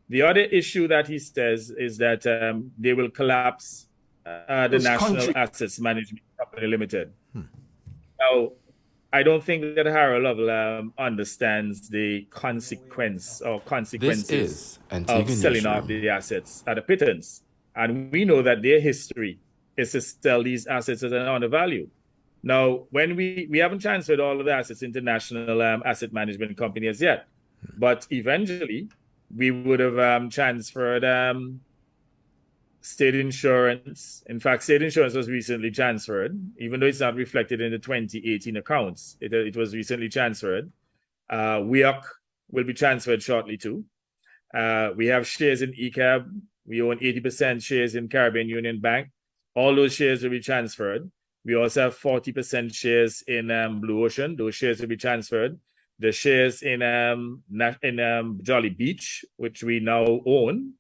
The other issue that he says is that they will collapse the Those National country. Assets Management Company Limited. Now, I don't think that Harold Lovell understands the consequence or This consequences is of Antigua selling off Newsroom. the assets at a pittance. And we know that their history is to sell these assets at an undervalue. Now, when we haven't transferred all of the assets into National Asset Management Company as yet, but eventually we would have transferred state insurance. In fact, state insurance was recently transferred, even though it's not reflected in the 2018 accounts. It was recently transferred. WEOC will be transferred shortly too. We have shares in ECAB. We own 80% shares in Caribbean Union Bank. All those shares will be transferred. We also have 40% shares in Blue Ocean. Those shares will be transferred. The shares in Jolly Beach, which we now own,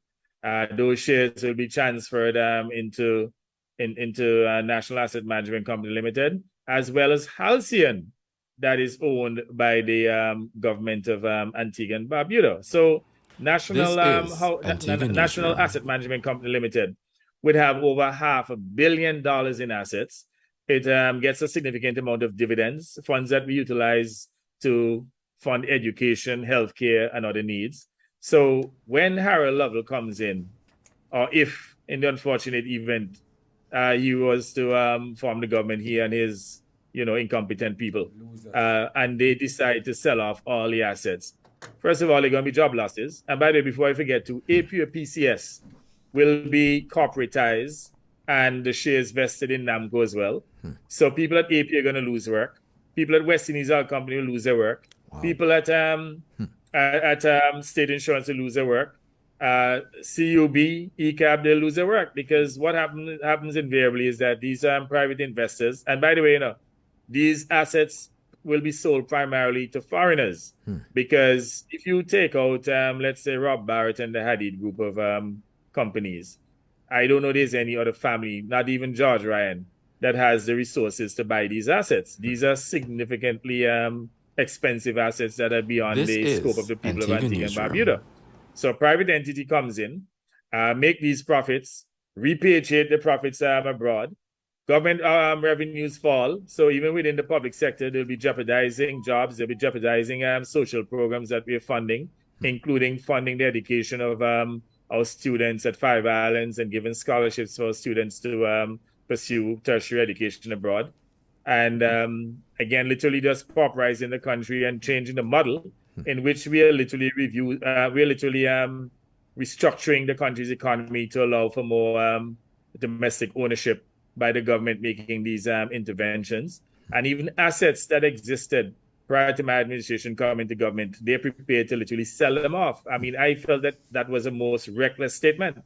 those shares will be transferred into National Asset Management Company Limited, as well as Halcyon, that is owned by the government of Antigua and Barbuda. So National Asset Management Company Limited would have over $500 million in assets. It gets a significant amount of dividends, funds that we utilize to fund education, healthcare, and other needs. So when Harold Lovell comes in, or if in the unfortunate event he was to form the government, he and his incompetent people, and they decide to sell off all the assets, first of all, they're going to be job losses. And by the way, before I forget to, APO PCS will be corporatized and the shares vested in NAMCO as well. So people at AP are going to lose work. People at West Indies Oil Company will lose their work. Wow. People at State Insurance will lose their work. CUB, ECAB, they'll lose their work, because what happens invariably is that these private investors, and by the way, these assets will be sold primarily to foreigners, because if you take out, let's say, Rob Barrett and the Hadid group of companies, I don't know there's any other family, not even George Ryan, that has the resources to buy these assets. These are significantly expensive assets that are beyond the scope of the people of Antigua and Barbuda. So a private entity comes in, make these profits, repatriate the profits abroad. Government revenues fall. So even within the public sector, they'll be jeopardizing jobs. They'll be jeopardizing social programs that we're funding, including funding the education of our students at Five Islands and giving scholarships for students to pursue tertiary education abroad. And again, literally just pauperizing the country and changing the model in which we are literally restructuring the country's economy to allow for more domestic ownership by the government making these interventions. And even assets that existed prior to my administration coming to government, they're prepared to literally sell them off. I mean, I felt that was a most reckless statement.